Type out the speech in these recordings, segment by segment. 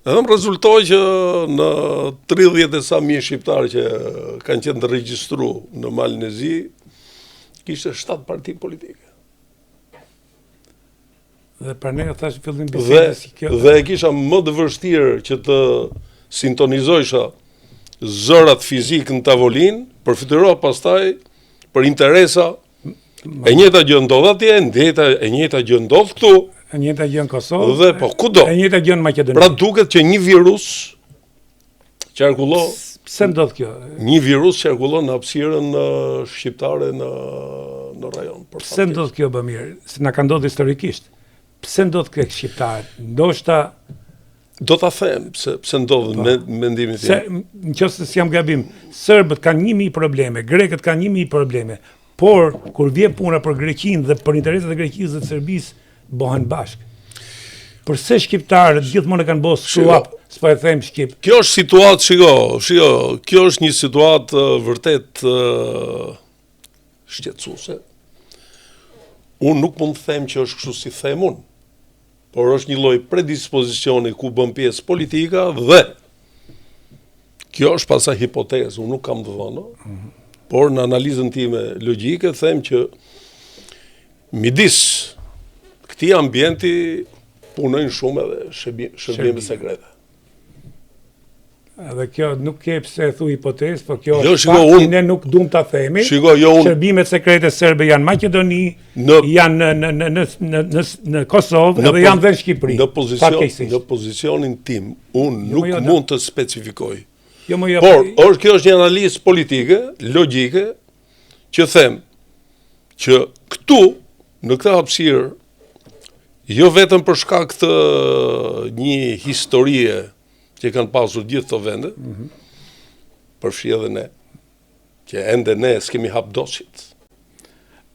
Edhe më rezultoi që në 30 e sa mijë shqiptarë që kanë qenë të regjistru në Malnezi, kishte 7 parti politike. Dhe për ne thash fillim bisedës si kjo. Dhe e kisha më të vështirë që të sintonizojsha zërat fizik në tavolinë, përfituro pastaj për interesa. E njëjta gjë ndodh atje, e njëjta gjë ndodh këtu. E njëjta gjë në Kosovë. Dhe po kudo. E njëjta gjë në Maqedoni. Pra duket që një virus qarkullon. Pse ndodh kjo? Një virus qarkullon në hapësirën shqiptare në rajon. Pse ndodh kjo bë mirë? Se na ka ndodhur historikisht. Pse ndodh kjo shqiptar? Ndoshta do ta them pse ndodh me mendimin tim. Se nëse s'jam gabim, serbët kanë 1000 probleme, grekët kanë 1000 probleme. Por kur vjen puna për Greqinë dhe për interesat e Greqisë dhe të Serbisë, bëhen bashkë. Përse shqiptarët gjithmonë kanë bërë screw-up, s'po e them shqip. Kjo është situatë, shiko, kjo është një situatë vërtet shqetësuese. Unë nuk mund të them që është kështu si them unë, por është një lloj predispozicioni ku bën pjesë politika dhe kjo është pasaj hipotezë, unë nuk kam të dhënë, por në analizën time logjike them që midis këtij ambienti punojnë shumë edhe shërbime sekrete. Edhe kjo nuk ke pse thu hipotezë, por kjo Jo, është fakti, ne nuk duam ta themi. Shërbimet sekrete serbe janë në Maqedoni, janë në Kosovë dhe janë dhe në Shqipëri. Në pozicionin tim, unë nuk mund të specifikoj. Por kjo është një analizë politike, logjike, që them që këtu, në këtë hapësirë, jo vetëm për shkak të një historie që kanë pasur gjithë të vende, përfshi edhe ne, që ende ne s'kemi hap dosit.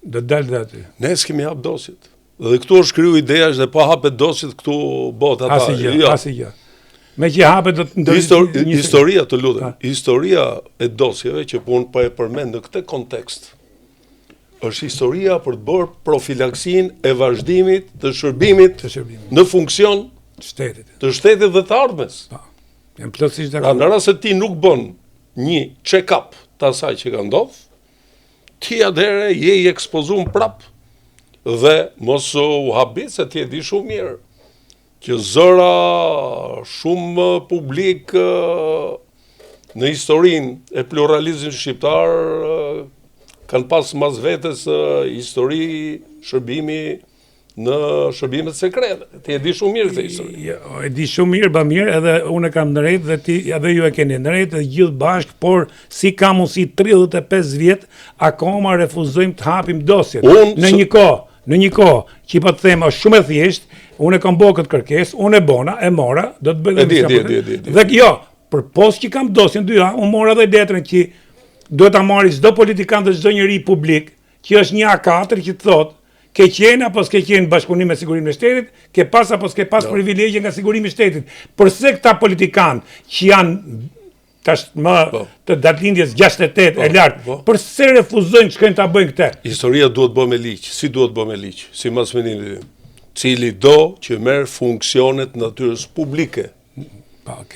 Do dalë dhe aty. Ne s'kemi hap dosit. Dhe këtu është kriju ideja që po hapet dosit, këtu bot ata. Asi gjë. Me që hapet do të Historia të lutem, historia e dosjeve që punë po e përmend në këtë kontekst, është historia për të bërë profilaksin e vazhdimit të shërbimit në funksion të shtetit dhe të ardhmes. Në rast se ti nuk bën një check-up të asaj që ka ndodhur, ti atëherë je i ekspozuar prap dhe mos u habit se ti e di shumë mirë që zëra shumë publik në historinë e pluralizmit shqiptar kanë pas mas vetes histori shërbimi në shërbimet sekrete. Ti e di shumë mirë këtë histori. E di shumë mirë, ba mirë, edhe unë kam në rejtë dhe ti edhe ju e keni në rejtë dhe gjithë bashkë, por si ka mundësi 35 vjetë, akoma refuzojmë të hapim dosjet. Në një kohë, që i pa të thema shumë e thjeshtë, unë e kam bërë këtë kërkesë, unë e bona, e mora, do të bëjë dhe jo, për pos që kam dosjen dyra, unë mora dhe detrën që duhet ta marrë çdo politikan dhe çdo njeri publik, që është një A4 që të thotë ke qenë apo s'ke qenë bashkëpunim me sigurimin e shtetit, ke pas apo s'ke pas privilegje nga sigurimi i shtetit. Përse këta politikanë që janë tash më të datëlindjes 68 e lartë, përse refuzojnë të shkojnë ta bëjnë këtë? Historia duhet bëhet me ligj. Si duhet bëhet me ligj? Si mas menimi tim, cili do që merr funksionet natyrës publike.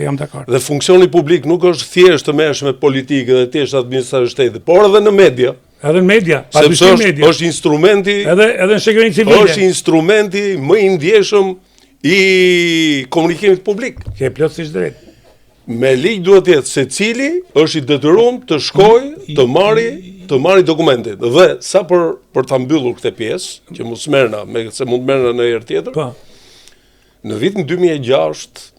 Jam dakord. Dhe funksioni publik nuk është thjesht të merresh me politikë dhe thjesht administratë shtetit, por edhe në media. Edhe në media, sepse është instrumenti edhe në shoqërinë civile. Është instrumenti më i ndjeshëm i komunikimit publik. Ke plotësisht drejt. Me ligj duhet të jetë secili është i detyruar të shkojë të marrë dokumentin. Dhe sa për ta mbyllur këtë pjesë, që mos merrna, se mund merrna në herë tjetër. Në vitin 2006,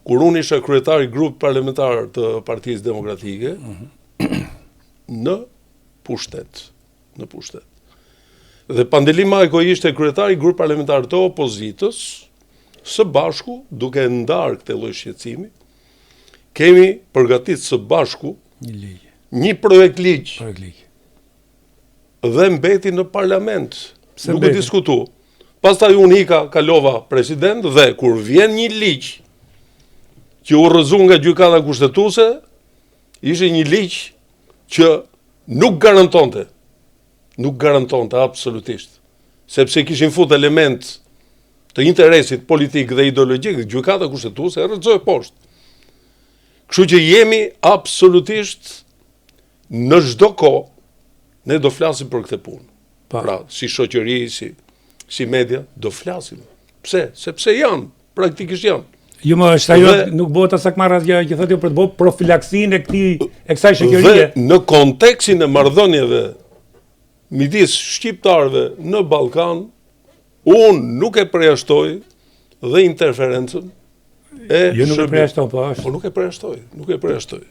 kur unë isha kryetari i grupit parlamentar të Partisë Demokratike, në pushtet. Dhe Pandeli Majko ishte kryetari i grupit parlamentar të opozitës, së bashku, duke ndarë këtë lloj shqetësimi, kemi përgatitur së bashku një projekt ligj. Dhe mbeti në parlament, duke diskutuar. Pastaj unë kalova president dhe kur vjen një ligj që u rrëzon nga gjykata kushtetuese, ishte një ligj që nuk garantonte absolutisht, sepse kishin fut element të interesit politik dhe ideologjik, gjykata kushtetuese e rrëzoi poshtë. Kështu që jemi absolutisht në çdo kohë ne do flasim për këtë punë. Pra, si shoqëri, si media, do flasim. Pse? Sepse janë, praktikisht janë. Jo më është ajo nuk bëhet as sakmarrja që thotë për të bërë profilaksinë e kësaj shoqërie. Dhe në kontekstin e marrëdhënieve midis shqiptarëve në Ballkan, unë nuk e përjashtoj dhe interferencën e jo nuk e përjashtoj, po nuk e përjashtoj.